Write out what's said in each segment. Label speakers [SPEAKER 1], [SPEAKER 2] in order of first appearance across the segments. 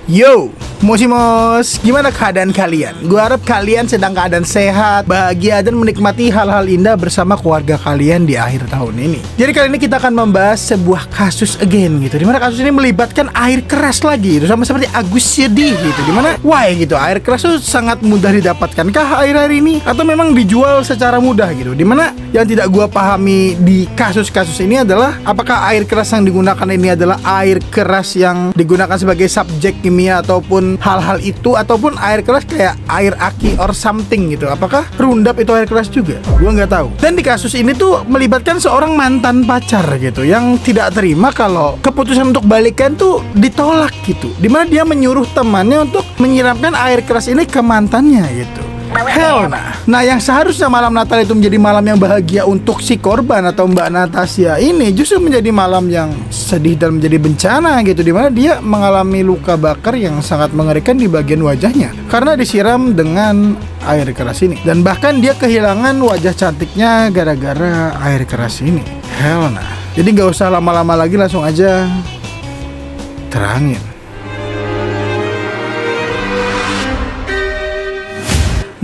[SPEAKER 1] Yo, Mosimos, gimana keadaan kalian? Gue harap kalian sedang keadaan sehat, bahagia, dan menikmati hal-hal indah bersama keluarga kalian di akhir tahun ini. Jadi kali ini kita akan membahas sebuah kasus again gitu, dimana kasus ini melibatkan air keras lagi gitu, sama seperti Agus Sedih gitu. Dimana, why gitu, air keras itu sangat mudah didapatkankah air-air ini? Atau memang dijual secara mudah gitu? Dimana yang tidak gue pahami di kasus-kasus ini adalah apakah air keras yang digunakan ini adalah air keras yang digunakan sebagai subjek kimia ataupun hal-hal itu, ataupun air keras kayak air aki or something gitu. Apakah rundap itu air keras juga? Gua nggak tahu. Dan di kasus ini tuh melibatkan seorang mantan pacar gitu yang tidak terima kalau keputusan untuk balikan tuh ditolak gitu. Dimana dia menyuruh temannya untuk menyiramkan air keras ini ke mantannya gitu. Hell nah, yang seharusnya malam Natal itu menjadi malam yang bahagia untuk si korban atau Mbak Natasha ini justru menjadi malam yang sedih dan menjadi bencana gitu, dimana dia mengalami luka bakar yang sangat mengerikan di bagian wajahnya karena disiram dengan air keras ini. Dan bahkan dia kehilangan wajah cantiknya gara-gara air keras ini. Hell nah. Jadi gak usah lama-lama lagi, langsung aja terangin.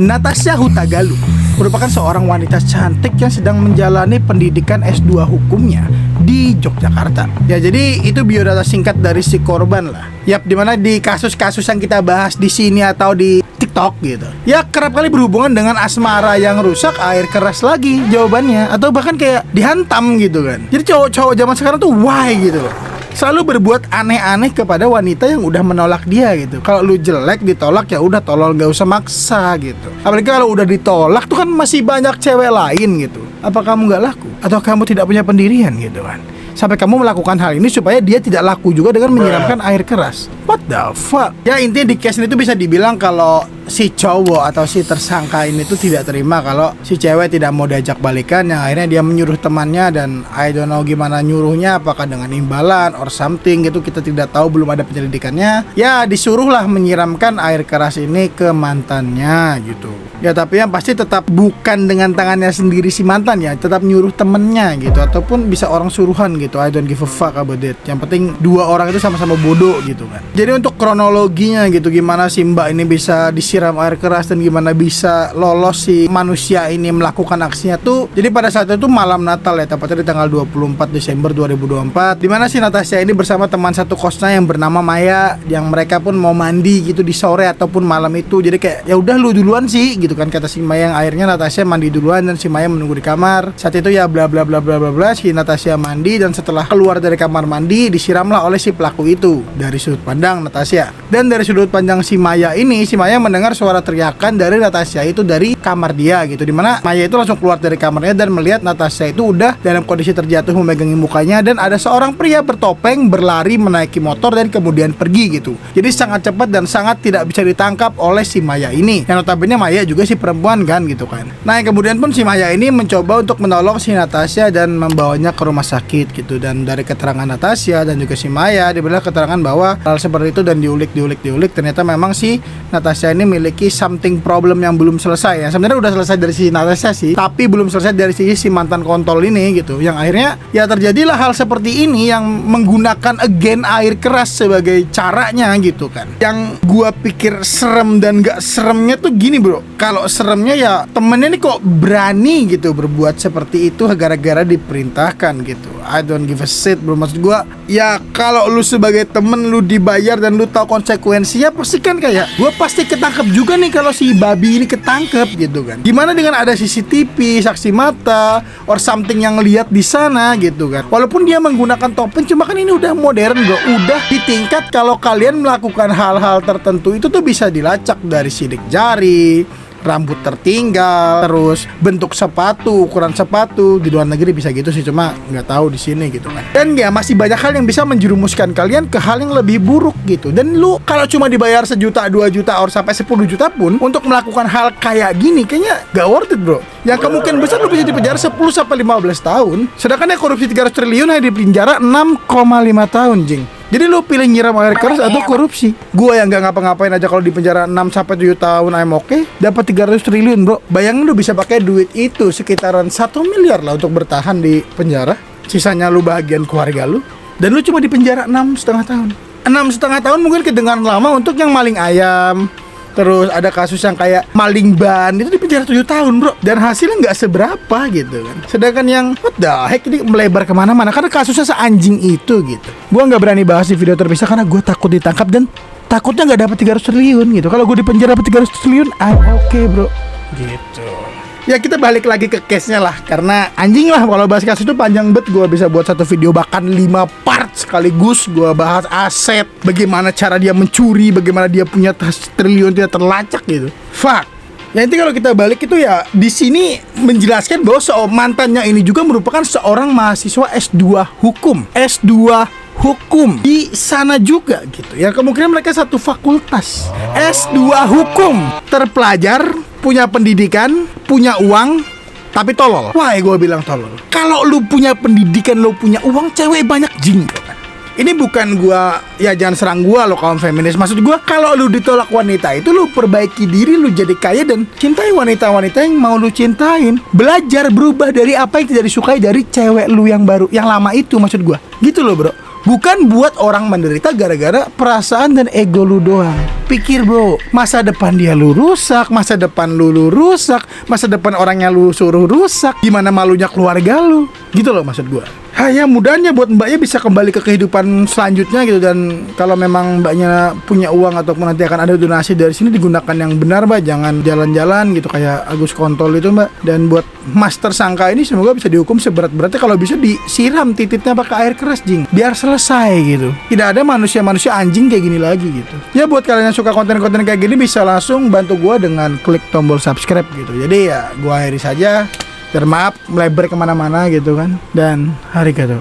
[SPEAKER 1] Natasha Hutagalung merupakan seorang wanita cantik yang sedang menjalani pendidikan S2 hukumnya di Yogyakarta. Ya, jadi itu biodata singkat dari si korban lah. Yap, dimana di kasus-kasus yang kita bahas di sini atau di TikTok gitu, ya kerap kali berhubungan dengan asmara yang rusak, air keras lagi jawabannya, atau bahkan kayak dihantam gitu kan. Jadi cowok-cowok zaman sekarang tuh why gitu loh, selalu berbuat aneh-aneh kepada wanita yang udah menolak dia gitu. Kalau lu jelek ditolak ya udah tolol, gak usah maksa gitu. Apalagi kalau udah ditolak tuh kan masih banyak cewek lain gitu. Apa kamu gak laku? Atau kamu tidak punya pendirian gitu kan, sampai kamu melakukan hal ini supaya dia tidak laku juga dengan menyiramkan air keras? What the fuck? Ya intinya di case ini tuh bisa dibilang kalau si cowok atau si tersangka ini tuh tidak terima kalau si cewek tidak mau diajak balikan, yang akhirnya dia menyuruh temannya, dan I don't know gimana nyuruhnya, apakah dengan imbalan or something gitu, kita tidak tahu, belum ada penyelidikannya. Ya disuruhlah menyiramkan air keras ini ke mantannya gitu. Ya tapi yang pasti tetap bukan dengan tangannya sendiri si mantan ya, tetap nyuruh temennya gitu, ataupun bisa orang suruhan gitu. I don't give a fuck about it. Yang penting dua orang itu sama-sama bodoh gitu kan. Jadi untuk kronologinya gitu, gimana si mbak ini bisa disiram air keras dan gimana bisa lolos si manusia ini melakukan aksinya tuh. Jadi pada saat itu malam Natal ya, tepatnya di tanggal 24 Desember 2024, dimana si Natasha ini bersama teman satu kosnya yang bernama Maya, yang mereka pun mau mandi gitu di sore ataupun malam itu. Jadi kayak ya udah lu duluan sih gitu kan, kata si Maya, yang akhirnya Natasha mandi duluan dan si Maya menunggu di kamar. Saat itu ya bla bla bla bla bla bla, si Natasha mandi, dan setelah keluar dari kamar mandi disiramlah oleh si pelaku itu dari sudut pandang Natasha. Dan dari sudut pandang si Maya ini, si Maya mendengar suara teriakan dari Natasha itu dari kamar dia gitu, dimana Maya itu langsung keluar dari kamarnya dan melihat Natasha itu udah dalam kondisi terjatuh memegangi mukanya, dan ada seorang pria bertopeng berlari menaiki motor dan kemudian pergi gitu. Jadi sangat cepat dan sangat tidak bisa ditangkap oleh si Maya ini, yang notabene Maya juga si perempuan kan gitu kan. Nah yang kemudian pun si Maya ini mencoba untuk menolong si Natasha dan membawanya ke rumah sakit gitu. Dan dari keterangan Natasha dan juga si Maya diberikan keterangan bahwa hal seperti itu, dan diulik ternyata memang si Natasha ini memiliki something problem yang belum selesai ya. Sebenarnya udah selesai dari si Natasha sih, tapi belum selesai dari sisi si mantan kontol ini gitu, yang akhirnya ya terjadilah hal seperti ini yang menggunakan again air keras sebagai caranya gitu kan. Yang gua pikir serem dan gak seremnya tuh gini bro, kalau seremnya ya temennya nih kok berani gitu berbuat seperti itu gara-gara diperintahkan gitu. I don't give a shit bro. Maksud gua ya kalau lu sebagai temen lu dibayar dan lu tahu konsekuensinya, pasti kan kayak gua pasti ketangkep juga nih kalau si babi ini ketangkep gitu kan. Gimana dengan ada CCTV, saksi mata or something yang lihat di sana gitu kan. Walaupun dia menggunakan topeng, cuma kan ini udah modern bro, udah di tingkat kalau kalian melakukan hal-hal tertentu itu tuh bisa dilacak dari sidik jari, rambut tertinggal, terus bentuk sepatu, ukuran sepatu. Di luar negeri bisa gitu sih, cuma nggak tahu di sini gitu kan. Dan ya masih banyak hal yang bisa menjerumuskan kalian ke hal yang lebih buruk gitu. Dan lu kalau cuma dibayar 1 juta, 2 juta, or sampai 10 juta pun untuk melakukan hal kayak gini, kayaknya gak worth it bro. Yang kemungkinan besar lu bisa dipenjara 10 sampai 15 tahun. Sedangkan yang korupsi 300 triliun hanya dipenjara 6,5 tahun jing. Jadi lu pilih nyiram air keras atau korupsi? Gua yang gak ngapa-ngapain aja kalau di penjara 6-7 tahun I'm okay, dapat 300 triliun bro. Bayangin lu bisa pakai duit itu sekitaran 1 miliar lah untuk bertahan di penjara. Sisanya lu bahagian keluarga lu, dan lu cuma di penjara 6,5 tahun. 6,5 tahun mungkin kedengaran lama untuk yang maling ayam. Terus ada kasus yang kayak maling ban, itu di penjara 7 tahun bro. Dan hasilnya nggak seberapa gitu kan. Sedangkan yang what the heck ini melebar kemana-mana karena kasusnya seanjing itu gitu. Gua nggak berani bahas di video terpisah karena gue takut ditangkap dan takutnya nggak dapat 300 triliun gitu. Kalau gue di penjara dapat 300 triliun, I'm okay bro. Gitu. Ya kita balik lagi ke case-nya lah. Karena anjing lah kalau bahas kasus itu panjang banget. Gue bisa buat satu video bahkan 5 part sekaligus. Gue bahas aset, bagaimana cara dia mencuri, bagaimana dia punya triliun tidak terlacak gitu. Fuck. Ya nanti kalau kita balik itu ya di sini menjelaskan bahwa mantannya ini juga merupakan seorang mahasiswa S2 hukum. S2 hukum di sana juga gitu. Ya kemungkinan mereka satu fakultas. S2 hukum, terpelajar, punya pendidikan, punya uang, tapi tolol. Wah, gue bilang tolol. Kalau lu punya pendidikan, lu punya uang, cewek banyak jing. Ini bukan gua, ya jangan serang gua lo kaum feminis. Maksud gua kalau lu ditolak wanita itu lu perbaiki diri, lu jadi kaya dan cintai wanita-wanita yang mau lu cintain. Belajar berubah dari apa yang tidak disukai dari cewek lu yang baru, yang lama itu maksud gua. Gitu loh bro. Bukan buat orang menderita gara-gara perasaan dan ego lu doang. Pikir bro, masa depan dia lu rusak, masa depan lu rusak, masa depan orang yang lu suruh rusak, gimana malunya keluarga lu. Gitu loh maksud gua. Ya mudahnya buat mbaknya bisa kembali ke kehidupan selanjutnya gitu. Dan kalau memang mbaknya punya uang ataupun nanti akan ada donasi dari sini, digunakan yang benar mbak. Jangan jalan-jalan gitu kayak Agus Kontol itu mbak. Dan buat mas tersangka ini semoga bisa dihukum seberat-beratnya. Kalau bisa disiram titiknya pakai air keras jing, biar selesai gitu. Tidak ada manusia-manusia anjing kayak gini lagi gitu. Ya buat kalian yang suka konten-konten kayak gini bisa langsung bantu gua dengan klik tombol subscribe gitu. Jadi ya gua akhiri saja. Biar maaf melebar kemana-mana gitu kan. Dan arigato.